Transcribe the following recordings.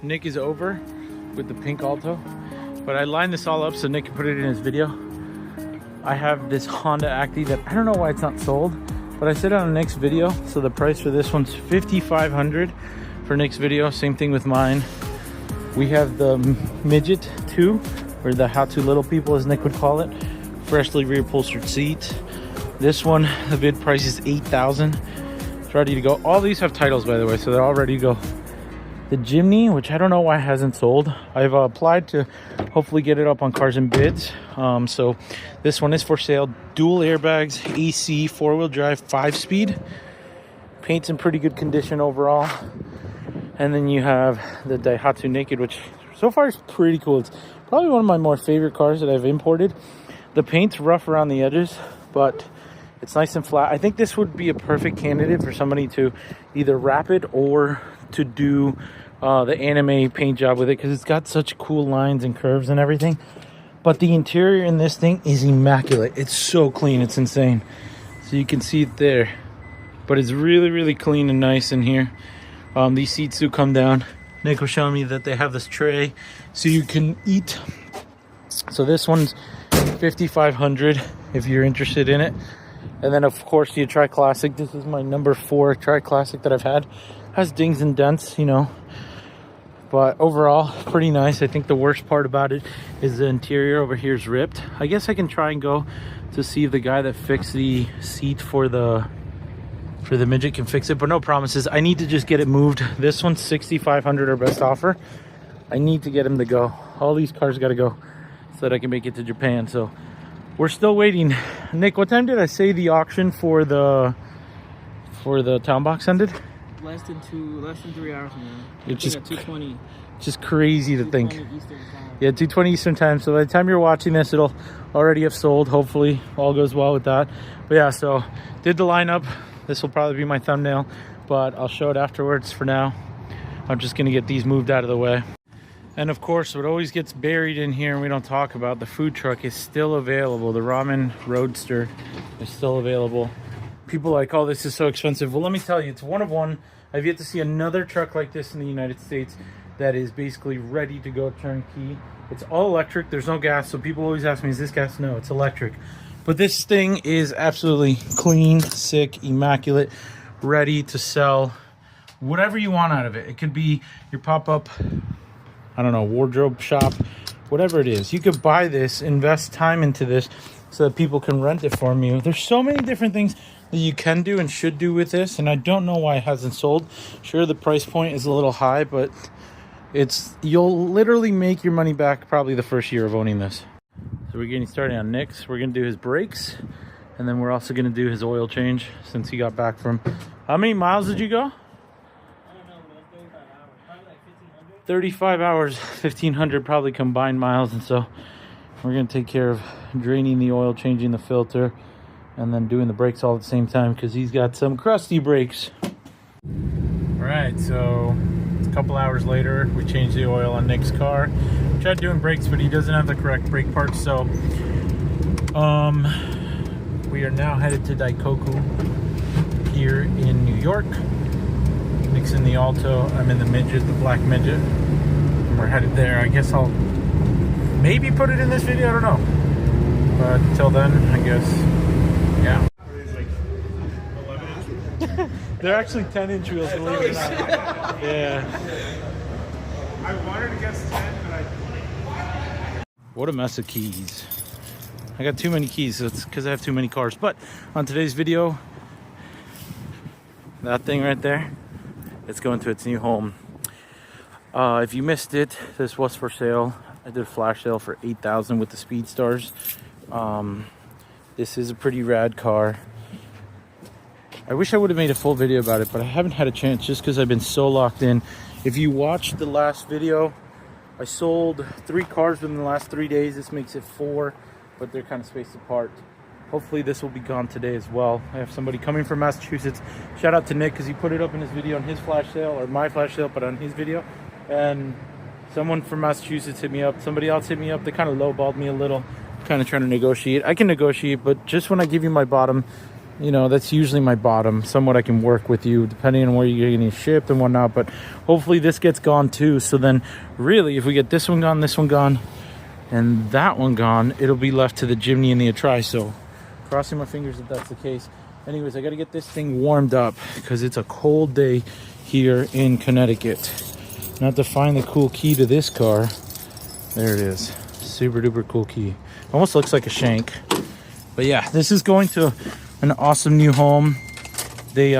Nick is over with the pink Alto, but I lined this all up so Nick can put it in his video. I have this Honda Acti that I don't know why it's not sold, but I said on the next video, so the price for this one's $5,500 for Nick's video. Same thing with mine. We have the Midget 2, or the How To Little People as Nick would call it, freshly reupholstered seats. This one, the bid price is $8,000. It's ready to go. All these have titles, by the way, so they're all ready to go. The Jimny, which I don't know why it hasn't sold. I've applied to hopefully get it up on Cars and Bids. So this one is for sale. Dual airbags, AC, 4-wheel drive, 5-speed. Paint's in pretty good condition overall. And then you have the Daihatsu Naked, which so far is pretty cool. It's probably one of my more favorite cars that I've imported. The paint's rough around the edges, but it's nice and flat. I think this would be a perfect candidate for somebody to either wrap it or to do the anime paint job with it, because it's got such cool lines and curves and everything. But the interior in this thing is immaculate. It's so clean, it's insane. So you can see it there, but it's really clean and nice in here. These seats do come down. Nick was showing me that they have this tray so you can eat. So this one's $5,500 if you're interested in it. And then of course the Tri-Classic. This is my number 4 Tri-Classic that I've had. Has dings and dents, you know, but overall pretty nice. I think the worst part about it is the interior over here is ripped. I guess I can try and go to see if the guy that fixed the seat for the Midget can fix it, but no promises. I need to just get it moved. This one's $6,500, our best offer. I need to get him to go. All these cars got to go so that I can make it to Japan. So we're still waiting. Nick, what time did I say the auction for the town box ended? Less than 3 hours from now. It's just 2:20. Just crazy to think. Eastern time. Yeah, 2:20 Eastern time. So by the time you're watching this, it'll already have sold. Hopefully all goes well with that. But yeah, so did the lineup. This will probably be my thumbnail, but I'll show it afterwards. For now, I'm just gonna get these moved out of the way. And of course, what always gets buried in here and we don't talk about, the food truck is still available. The Ramen Roadster is still available. People are like, oh, this is so expensive. Well, let me tell you, it's one of one. I've yet to see another truck like this in the United States that is basically ready to go turnkey. It's all electric. There's no gas. So people always ask me, is this gas? No, it's electric. But this thing is absolutely clean, sick, immaculate, ready to sell whatever you want out of it. It could be your pop-up, I don't know, wardrobe shop, whatever it is. You could buy this, invest time into this so that people can rent it from you. There's so many different things that you can do and should do with this, and I don't know why it hasn't sold. Sure, the price point is a little high, but you'll literally make your money back probably the first year of owning this. So we're getting started on Nick's. We're gonna do his brakes, and then we're also gonna do his oil change since he got back from, how many miles did you go? 35 hours, 1,500 probably combined miles. And so we're going to take care of draining the oil, changing the filter, and then doing the brakes all at the same time because he's got some crusty brakes. All right, so a couple hours later, we changed the oil on Nick's car. We tried doing brakes, but he doesn't have the correct brake parts. So we are now headed to Daikoku here in New York. Nick's in the Alto, I'm in the Midget, the black Midget. And we're headed there. I guess I'll maybe put it in this video, I don't know. But until then, I guess, yeah. They're actually 10-inch wheels, believe it or not. Yeah. I wanted to guess 10, but I... What a mess of keys. I got too many keys, so it's because I have too many cars. But on today's video, that thing right there, it's going to its new home. If you missed it, this was for sale. I did a flash sale for $8,000 with the Speed Stars. This is a pretty rad car. I wish I would have made a full video about it, but I haven't had a chance just because I've been so locked in. If you watched the last video, I sold 3 cars within the last 3 days. This makes it 4, but they're kind of spaced apart. Hopefully this will be gone today as well. I have somebody coming from Massachusetts. Shout out to Nick because he put it up in his video on his flash sale, or my flash sale, but on his video. And someone from Massachusetts hit me up. Somebody else hit me up. They kind of lowballed me a little, kind of trying to negotiate. I can negotiate, but just when I give you my bottom, you know, that's usually my bottom. Somewhat I can work with you depending on where you're getting shipped and whatnot, but hopefully this gets gone too. So then really, if we get this one gone, and that one gone, it'll be left to the Jimny and the Acti. So crossing my fingers if that's the case. Anyways, I got to get this thing warmed up because it's a cold day here in Connecticut. Now to find the cool key to this car. There it is. Super duper cool key. Almost looks like a shank. But yeah, this is going to an awesome new home. They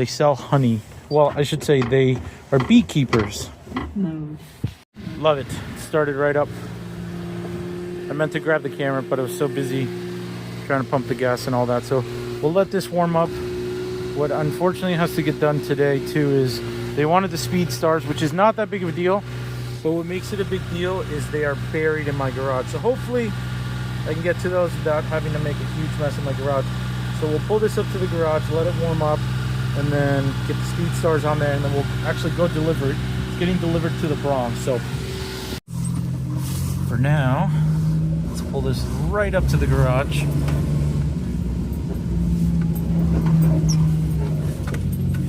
sell honey. Well, I should say they are beekeepers. Love it. Started right up. I meant to grab the camera, but I was so busy trying to pump the gas and all that. So we'll let this warm up. What unfortunately has to get done today too is they wanted the speed stars, which is not that big of a deal. But what makes it a big deal is they are buried in my garage. So hopefully I can get to those without having to make a huge mess in my garage. So we'll pull this up to the garage, let it warm up, and then get the speed stars on there, and then we'll actually go deliver it. It's getting delivered to the Bronx. So for now, let's pull this right up to the garage.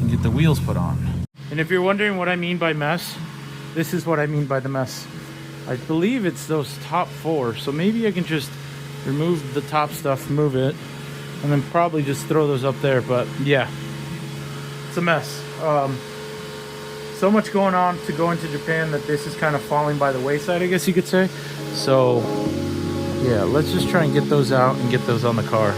And get the wheels put on. And if you're wondering what I mean by mess, this is what I mean by the mess. I believe it's those top four. So maybe I can just remove the top stuff, move it, and then probably just throw those up there. But yeah, it's a mess. So much going on to go into Japan that this is kind of falling by the wayside, I guess you could say. So yeah, let's just try and get those out and get those on the car.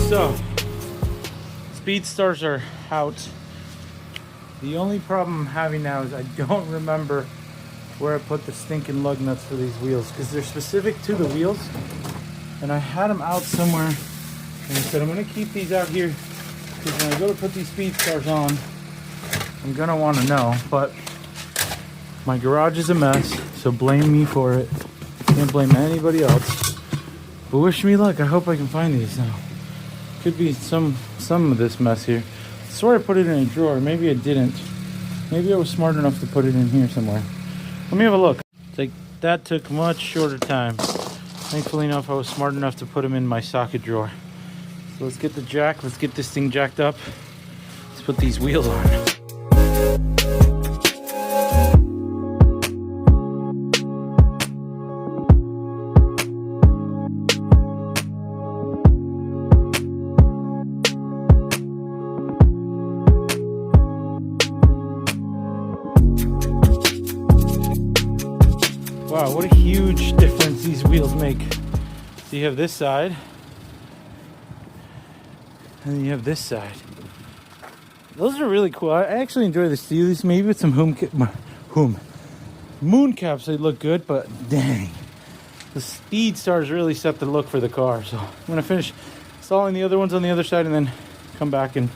So, speed stars are out. The only problem I'm having now is I don't remember where I put the stinking lug nuts for these wheels, because they're specific to the wheels, and I had them out somewhere, and I said I'm going to keep these out here because when I go to put these speed stars on, I'm going to want to know. But my garage is a mess, so blame me for it. Can't blame anybody else. But wish me luck. I hope I can find these now. Could be some of this mess here. I swear I put it in a drawer. Maybe I didn't. Maybe I was smart enough to put it in here somewhere. Let me have a look. That took much shorter time. Thankfully enough, I was smart enough to put them in my socket drawer. So let's get the jack. Let's get this thing jacked up. Let's put these wheels on. Wow, what a huge difference these wheels make. So you have this side, and then you have this side. Those are really cool. I actually enjoy the Steelies. Maybe with some moon caps, they look good, but dang. The speed stars really set the look for the car. So I'm gonna finish installing the other ones on the other side and then come back and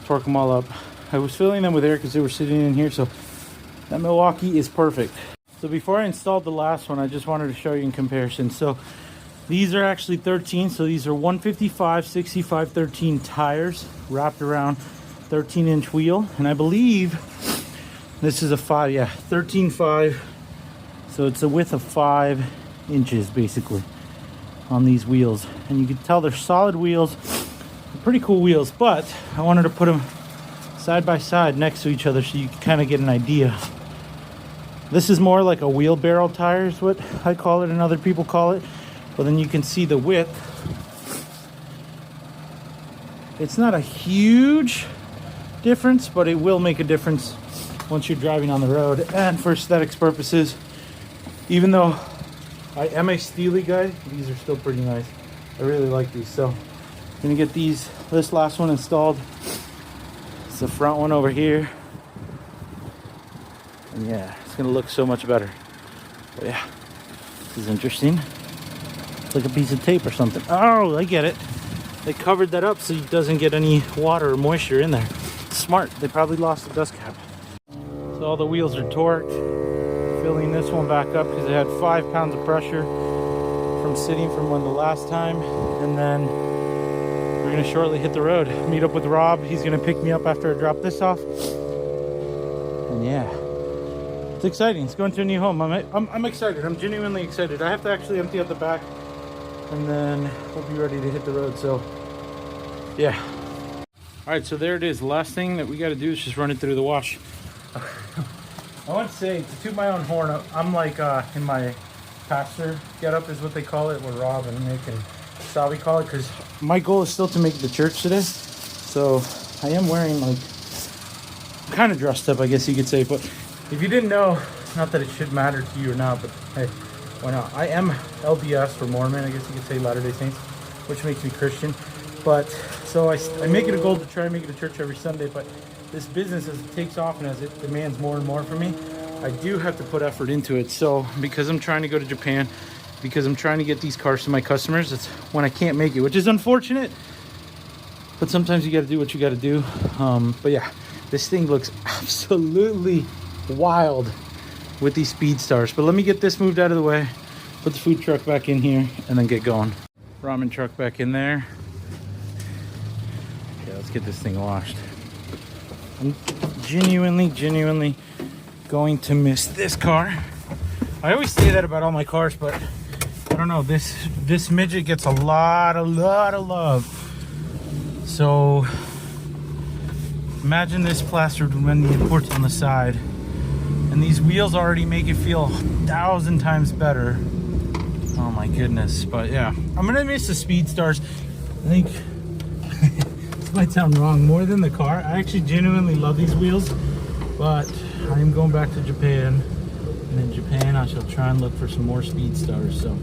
torque them all up. I was filling them with air because they were sitting in here, so that Milwaukee is perfect. So before I installed the last one, I just wanted to show you in comparison. So these are actually 13. So these are 155, 65, 13 tires wrapped around 13-inch wheel. And I believe this is a 5, yeah, 13.5. So it's a width of 5 inches basically on these wheels. And you can tell they're solid wheels, pretty cool wheels. But I wanted to put them side by side next to each other so you can kind of get an idea. This is more like a wheelbarrow tire is what I call it and other people call it. But then you can see the width. It's not a huge difference, but it will make a difference once you're driving on the road. And for aesthetics purposes, even though I am a Steely guy, these are still pretty nice. I really like these. So I'm gonna get this last one installed. It's the front one over here. And yeah, it's gonna look so much better. But yeah, this is interesting. It's like a piece of tape or something. Oh, I get it. They covered that up so it doesn't get any water or moisture in there. Smart. They probably lost the dust cap. So all the wheels are torqued. Filling this one back up because it had 5 pounds of pressure from sitting from the last time. And then we're gonna shortly hit the road. Meet up with Rob. He's gonna pick me up after I drop this off. And yeah, it's exciting. It's going to a new home. I'm excited. I'm genuinely excited. I have to actually empty out the back, and then we'll be ready to hit the road. So yeah. All right, so there it is. The last thing that we got to do is just run it through the wash. I want to say, to toot my own horn, I'm like in my pastor getup is what they call it, what Rob and Nick and Sabi call it, because my goal is still to make the church today. So I am wearing, like, kind of dressed up, I guess you could say. But if you didn't know, not that it should matter to you or not, but hey, why not? I am LDS for Mormon, I guess you could say, Latter-day Saints, which makes me Christian. But so I make it a goal to try and make it to church every Sunday. But this business, as it takes off and as it demands more and more from me, I do have to put effort into it. So because I'm trying to go to Japan, because I'm trying to get these cars to my customers, it's when I can't make it, which is unfortunate. But sometimes you got to do what you got to do. But yeah, this thing looks absolutely wild with these speed stars. But let me get this moved out of the way, put the food truck back in here, and then get going. Ramen truck back in there. Yeah, let's get this thing washed. I'm genuinely going to miss this car. I always say that about all my cars, but I don't know, this Midget gets a lot of love. So imagine this plastered with Mendy Imports on the side, and these wheels already make it feel 1,000 times better. Oh my goodness. But yeah, I'm gonna miss the speed stars. I think this might sound wrong, more than the car. I actually genuinely love these wheels, but I am going back to Japan, and in Japan I shall try and look for some more speed stars. So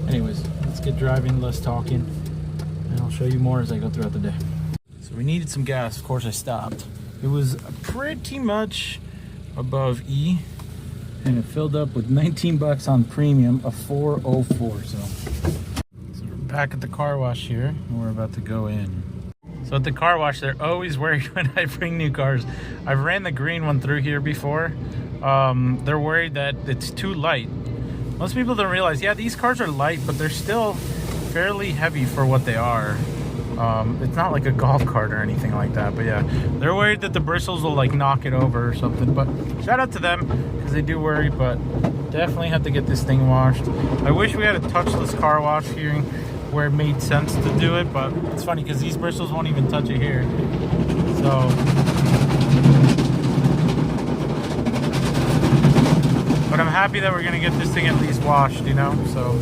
anyways, let's get driving, less talking, and I'll show you more as I go throughout the day. So we needed some gas. Of course I stopped. It was pretty much above E, and it filled up with 19 bucks on premium of 404. So we're back at the car wash here, and we're about to go in. So at the car wash, they're always worried when I bring new cars. I've ran the green one through here before. They're worried that it's too light. Most people don't realize, yeah, these cars are light, but they're still fairly heavy for what they are. It's not like a golf cart or anything like that, but yeah, they're worried that the bristles will like knock it over or something. But shout out to them, because they do worry. But definitely have to get this thing washed. I wish we had a touchless car wash here where it made sense to do it, but it's funny because these bristles won't even touch it here. So but I'm happy that we're gonna get this thing at least washed, you know. So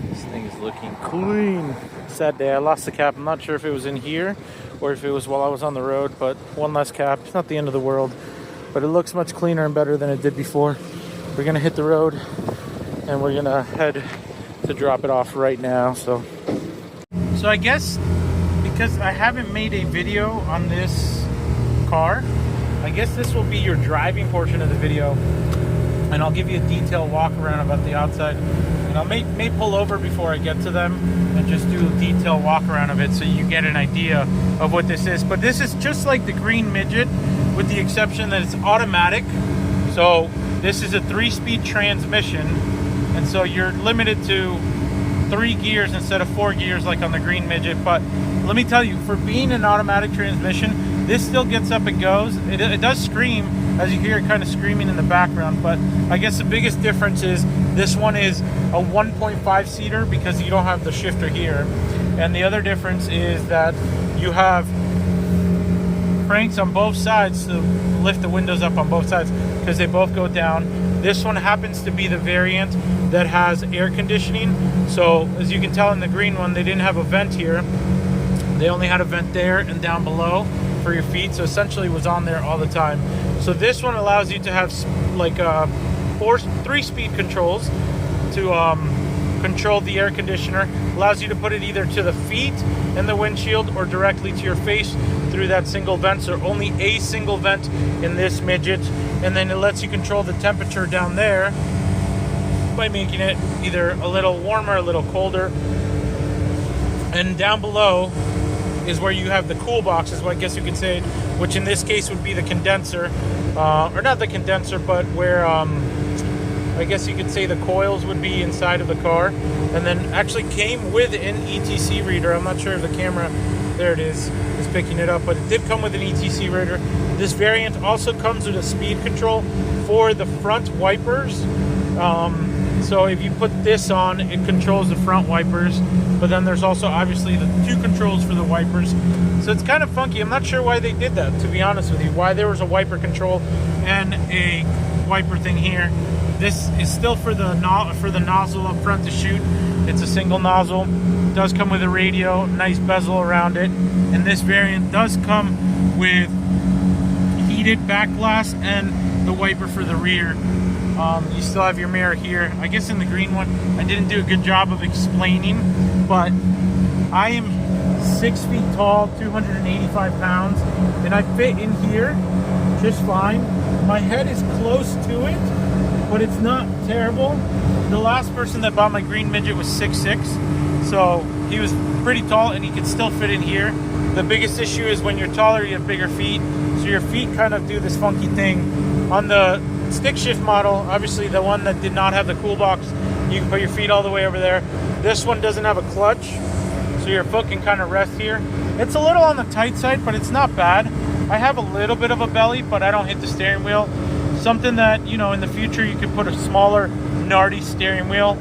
this thing is looking clean. Sad day. I lost the cap. I'm not sure if it was in here or if it was while I was on the road, but one less cap. It's not the end of the world, but it looks much cleaner and better than it did before. We're gonna hit the road, and we're gonna head to drop it off right now. So I guess because I haven't made a video on this car, I guess this will be your driving portion of the video, and I'll give you a detailed walk around about the outside, and I may pull over before I get to them and just do a detailed walk around of it so you get an idea of what this is. But this is just like the green Midget, with the exception that it's automatic. So this is a 3-speed transmission, and so you're limited to 3 gears instead of 4 gears like on the green Midget. But let me tell you, for being an automatic transmission, this still gets up and goes. It does scream, as you hear it kind of screaming in the background, but I guess the biggest difference is this one is a 1.5 seater because you don't have the shifter here. And the other difference is that you have cranks on both sides to lift the windows up on both sides because they both go down. This one happens to be the variant that has air conditioning. So as you can tell in the green one, they didn't have a vent here. They only had a vent there and down below for your feet. So essentially it was on there all the time. So this one allows you to have like 3-speed controls to control the air conditioner. Allows you to put it either to the feet in the windshield or directly to your face through that single vent. So only a single vent in this Midget. And then it lets you control the temperature down there by making it either a little warmer, a little colder. And down below is where you have the cool box, is what I guess you could say, which in this case would be the condenser, or not the condenser, but where I guess you could say the coils would be inside of the car. And then actually came with an ETC reader. I'm not sure if the camera, there it is picking it up, but it did come with an ETC reader. This variant also comes with a speed control for the front wipers. So if you put this on, it controls the front wipers, but then there's also obviously the two controls for the wipers. So it's kind of funky. I'm not sure why they did that, to be honest with you, why there was a wiper control and a wiper thing here. This is still for the nozzle up front to shoot. It's a single nozzle. It does come with a radio, nice bezel around it. And this variant does come with heated back glass and the wiper for the rear. You still have your mirror here. I guess in the green one, I didn't do a good job of explaining, but I am 6 feet tall, 285 pounds, and I fit in here just fine. My head is close to it, but it's not terrible. The last person that bought my green Midget was 6'6", so he was pretty tall and he could still fit in here. The biggest issue is when you're taller, you have bigger feet, so your feet kind of do this funky thing. On the stick shift model, obviously the one that did not have the cool box, you can put your feet all the way over there. This one doesn't have a clutch, so your foot can kind of rest here. It's a little on the tight side, but it's not bad. I have a little bit of a belly, but I don't hit the steering wheel. Something that, you know, in the future you could put a smaller Nardi steering wheel.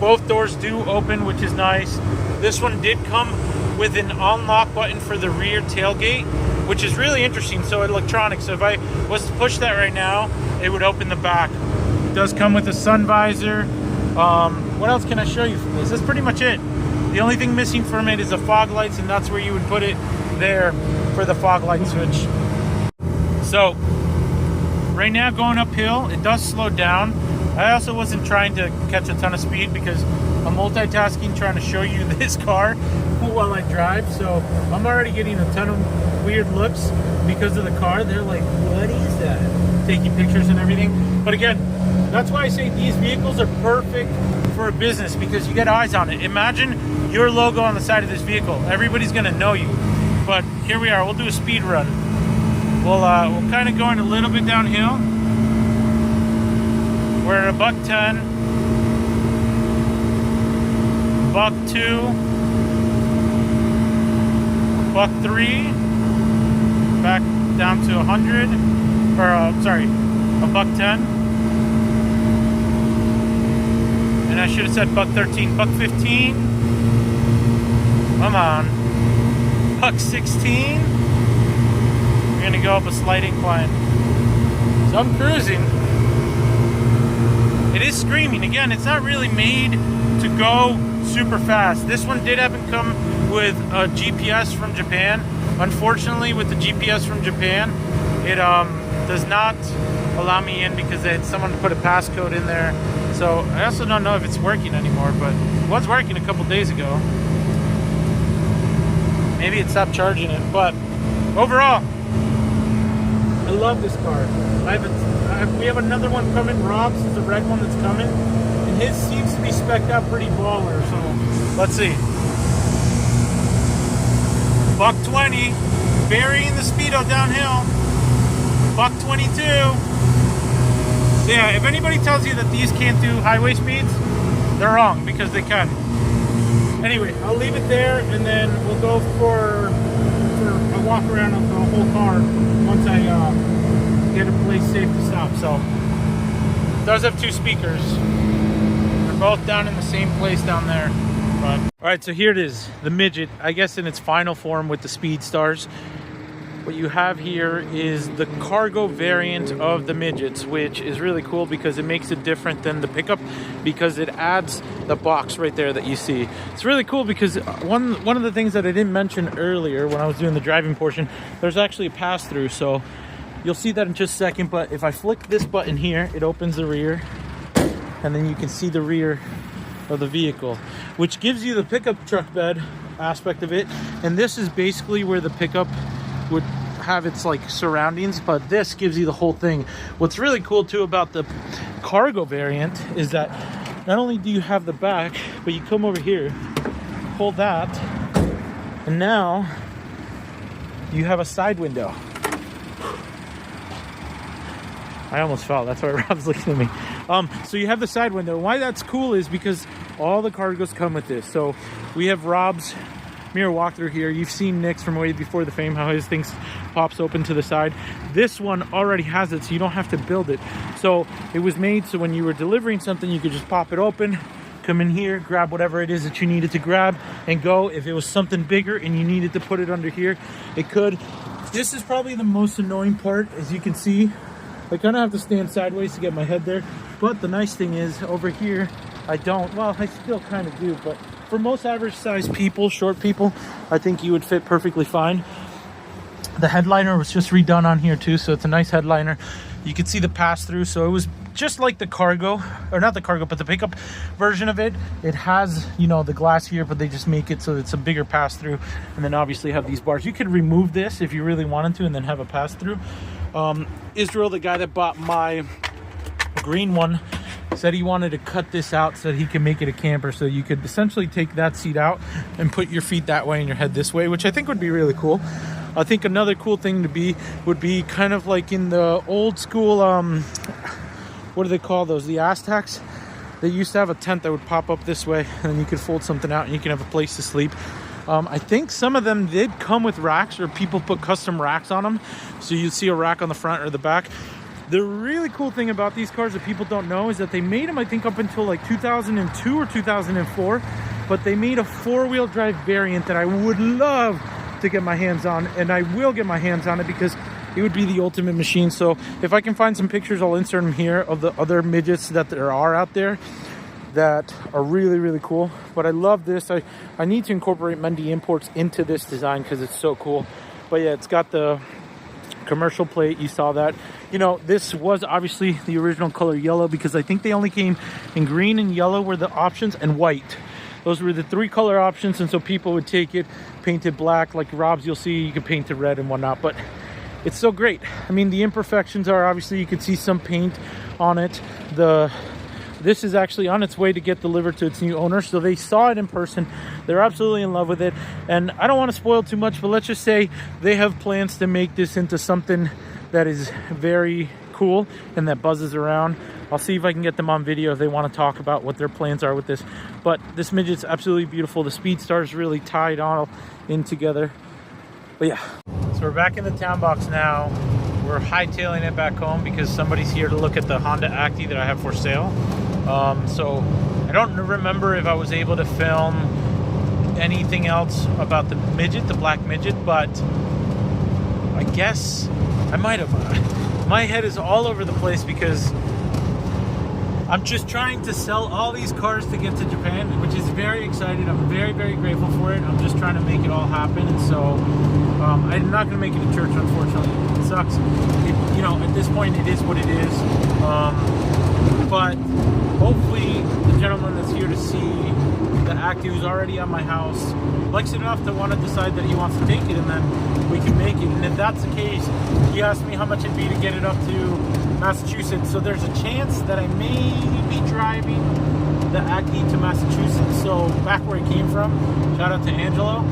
Both doors do open, which is nice. This one did come with an unlock button for the rear tailgate, which is really interesting. So electronic, so if I was to push that right now, it would open the back. It does come with a sun visor. What else can I show you from this? That's pretty much it. The only thing missing from it is the fog lights, and that's where you would put it there for the fog light switch. So right now going uphill, it does slow down. I also wasn't trying to catch a ton of speed because I'm multitasking, trying to show you this car while I drive. So I'm already getting a ton of weird looks because of the car. They're like, what is that? Taking pictures and everything. But again, that's why I say these vehicles are perfect for a business, because you get eyes on it. Imagine your logo on the side of this vehicle. Everybody's gonna know you. But here we are, we'll do a speed run. We'll kind of going a little bit downhill. We're at a $110, $102, $103, back down to 100, or sorry, a $110. And I should have said $113, $115. Come on, $116. We're gonna go up a slight incline. So I'm cruising. It is screaming. Again, it's not really made to go super fast. This one did happen to come with a GPS from Japan. Unfortunately, with the GPS from Japan, it does not allow me in because they had someone put a passcode in there. So I also don't know if it's working anymore, but it was working a couple days ago. Maybe it stopped charging it, but overall, I love this car. We have another one coming. Rob's is the red one that's coming, and his seems to be spec'd out pretty baller. So let's see. $120, burying the speedo downhill. $122. So yeah, if anybody tells you that these can't do highway speeds, they're wrong, because they can. Anyway, I'll leave it there, and then we'll go for a walk around of the whole car once I get a place safe to stop. So it does have two speakers. They're both down in the same place down there. But all right, so here it is, the Midget, I guess in its final form with the Speed Stars. What you have here is the cargo variant of the Midgets, which is really cool because it makes it different than the pickup, because it adds the box right there that you see. It's really cool because one of the things that I didn't mention earlier when I was doing the driving portion, there's actually a pass-through. So you'll see that in just a second, but if I flick this button here, it opens the rear, and then you can see the rear of the vehicle, which gives you the pickup truck bed aspect of it. And this is basically where the pickup would have its like surroundings, but this gives you the whole thing. What's really cool too about the cargo variant is that not only do you have the back, but you come over here, pull that, and now you have a side window. I almost fell. That's why Rob's looking at me. So you have the side window. Why that's cool is because all the cargos come with this. So we have Rob's mirror walkthrough here. You've seen Nick's from way before the fame, how his thing pops open to the side. This one already has it, so you don't have to build it. So it was made so when you were delivering something, you could just pop it open, come in here, grab whatever it is that you needed to grab, and go. If it was something bigger and you needed to put it under here, it could. This is probably the most annoying part. As you can see, I kind of have to stand sideways to get my head there. But the nice thing is, over here, I don't. Well, I still kind of do, but for most average sized people, short people, I think you would fit perfectly fine. The headliner was just redone on here too, so it's a nice headliner. You can see the pass-through, so it was just like the cargo, or not the cargo, but the pickup version of it. It has, you know, the glass here, but they just make it so it's a bigger pass-through. And then obviously have these bars. You could remove this if you really wanted to and then have a pass-through. Israel, the guy that bought my green one, said he wanted to cut this out so that he can make it a camper, so you could essentially take that seat out and put your feet that way and your head this way, which I think would be really cool. I think another cool thing to be would be kind of like in the old school, what do they call those? The Aztecs. They used to have a tent that would pop up this way, and then you could fold something out and you can have a place to sleep. I think some of them did come with racks, or people put custom racks on them. So you'd see a rack on the front or the back. The really cool thing about these cars that people don't know is that they made them, I think, up until like 2002 or 2004. But they made a four-wheel drive variant that I would love to get my hands on. And I will get my hands on it because it would be the ultimate machine. So if I can find some pictures, I'll insert them here of the other midgets that there are out there that are really, really cool. But I love this. I need to incorporate Mendy Imports into this design because it's so cool. But yeah, it's got the commercial plate. You saw that. You know, this was obviously the original color yellow because I think they only came in green and yellow were the options, and white. Those were the three color options, and so people would take it, paint it black. Like Rob's, you'll see you can paint it red and whatnot, but it's so great. I mean, the imperfections are obviously, you can see some paint on it. This is actually on its way to get delivered to its new owner, so they saw it in person. They're absolutely in love with it, and I don't want to spoil too much, but let's just say they have plans to make this into something that is very cool and that buzzes around. I'll see if I can get them on video if they want to talk about what their plans are with this. But this midget's absolutely beautiful. The speed stars really tied all in together. But yeah, so we're back in the town box now. We're hightailing it back home because somebody's here to look at the Honda Acti that I have for sale. So I don't remember if I was able to film anything else about the midget, the black midget, but I guess I might have. My head is all over the place because I'm just trying to sell all these cars to get to Japan, which is very exciting. I'm very, very grateful for it. I'm just trying to make it all happen. And so I'm not going to make it to church, unfortunately. It sucks. You know, at this point, it is what it is. But hopefully the gentleman that's here to see the Acti, who's already at my house, likes it enough to want to decide that he wants to take it, and then we can make it. And if that's the case, he asked me how much it'd be to get it up to Massachusetts. So there's a chance that I may be driving the Acti to Massachusetts, so back where it came from. Shout out to Angelo.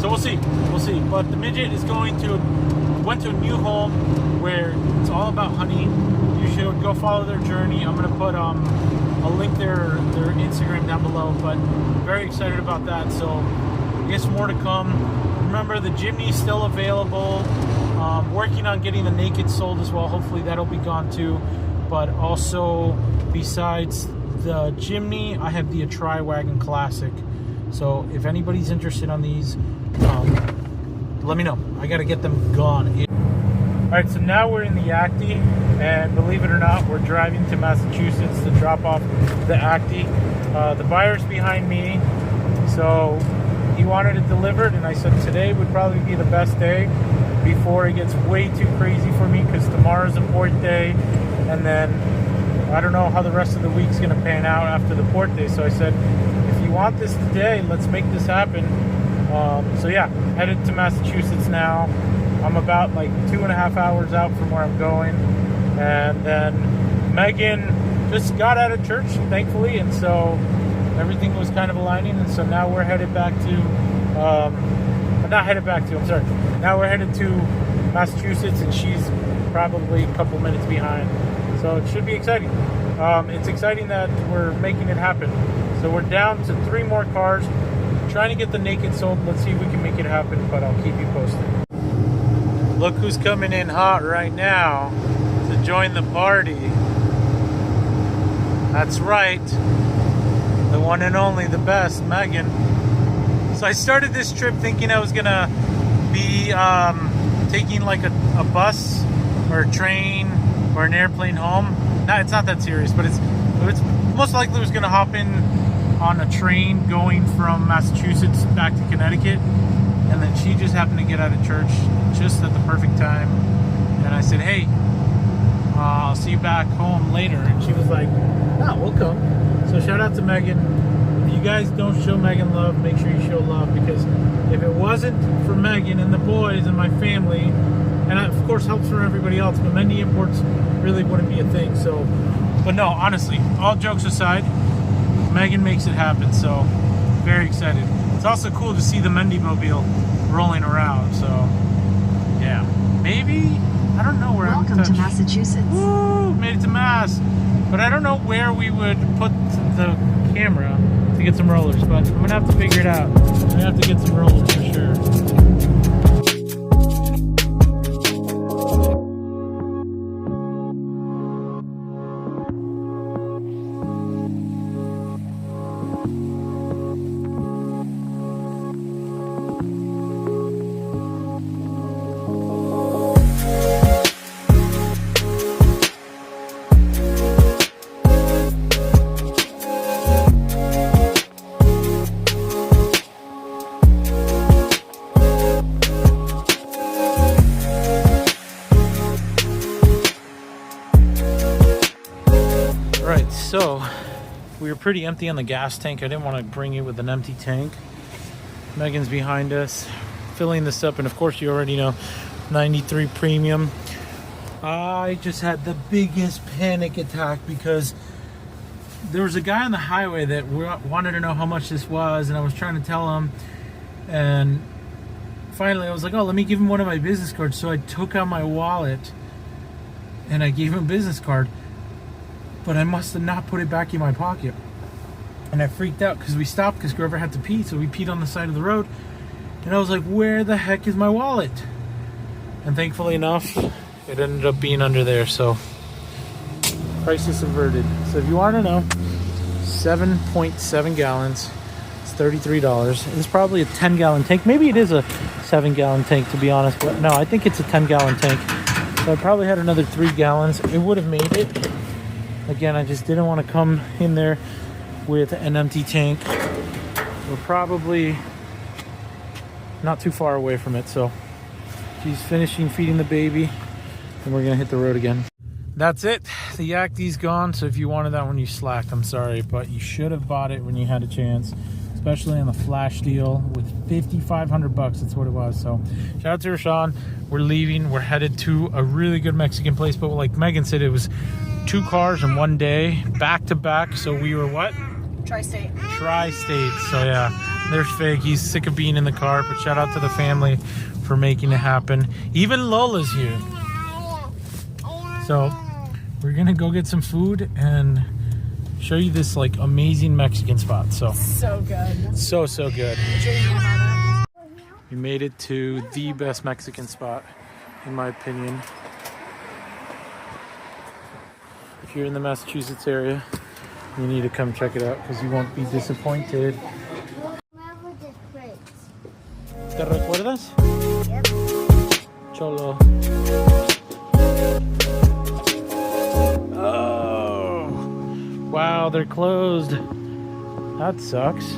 So we'll see. But the midget is went to a new home where it's all about honey. You should go follow their journey. I'm gonna put a link their Instagram down below, but very excited about that. So I guess more to come. Remember, the Jimny is still available. Working on getting the Naked sold as well. Hopefully that'll be gone too. But also, besides the Jimny, I have the Tri-Wagon Classic. So if anybody's interested on these, let me know. I gotta get them gone. Alright, so now we're in the Acti, and believe it or not, we're driving to Massachusetts to drop off the Acti. The buyer's behind me, so he wanted it delivered, and I said today would probably be the best day before it gets way too crazy for me, because tomorrow's a port day, and then I don't know how the rest of the week's gonna pan out after the port day. So I said, if you want this today, let's make this happen. So yeah, headed to Massachusetts now. I'm about like 2.5 hours out from where I'm going. And then Megan just got out of church, thankfully, and so everything was kind of aligning. And so now we're headed back to, now we're headed to Massachusetts, and she's probably a couple minutes behind. So it should be exciting. It's exciting that we're making it happen. So we're down to 3 more cars, trying to get the Naked sold. Let's see if we can make it happen, but I'll keep you posted. Look who's coming in hot right now to join the party. That's right, the one and only, the best, Megan. So I started this trip thinking I was gonna be taking like a bus or a train or an airplane home. No, it's not that serious, but it's most likely was gonna hop in on a train going from Massachusetts back to Connecticut, and then she just happened to get out of church just at the perfect time, and I said, hey, I'll see you back home later, and she was like, oh, we'll come. So shout out to Megan. If you guys don't show Megan love, make sure you show love, because if it wasn't for Megan and the boys and my family, and of course helps for everybody else, but Mendy Imports really wouldn't be a thing. So, but no, honestly, all jokes aside, Megan makes it happen, so very excited. It's also cool to see the Mendy mobile rolling around, so yeah, maybe, I don't know where Welcome to Massachusetts. Woo, made it to Mass. But I don't know where we would put the camera to get some rollers, but I'm gonna have to figure it out. I'm gonna have to get some rollers for sure. So we were pretty empty on the gas tank. I didn't want to bring it with an empty tank. Megan's behind us filling this up, and of course you already know 93 premium. I just had the biggest panic attack because there was a guy on the highway that wanted to know how much this was, and I was trying to tell him, and finally I was like, oh, let me give him one of my business cards. So I took out my wallet and I gave him a business card, but I must have not put it back in my pocket. And I freaked out because we stopped because Grover had to pee, so we peed on the side of the road. And I was like, where the heck is my wallet? And thankfully enough, it ended up being under there, so crisis averted. So if you want to know, 7.7 gallons, it's $33. It's probably a 10-gallon tank. Maybe it is a 7-gallon tank, to be honest, but no, I think it's a 10-gallon tank. So I probably had another 3 gallons. It would have made it. Again, I just didn't want to come in there with an empty tank. We're probably not too far away from it, so she's finishing feeding the baby and we're gonna hit the road again. That's it. The Acti's gone, so if you wanted that one, you slacked. I'm sorry, but you should have bought it when you had a chance, especially on the flash deal with $5,500. That's what it was. So shout out to Rashawn. We're leaving. We're headed to a really good Mexican place, but like Megan said, it was 2 cars in one day, back to back. So we were what? Tri-state. Tri-state. So yeah, there's Fig. He's sick of being in the car, but shout out to the family for making it happen. Even Lola's here. So we're gonna go get some food and show you this like amazing Mexican spot. So good. So good. We made it to the best Mexican spot, in my opinion. If you're in the Massachusetts area, you need to come check it out because you won't be disappointed. ¿Te recuerdas? Yep. Cholo. Oh, wow, they're closed. That sucks.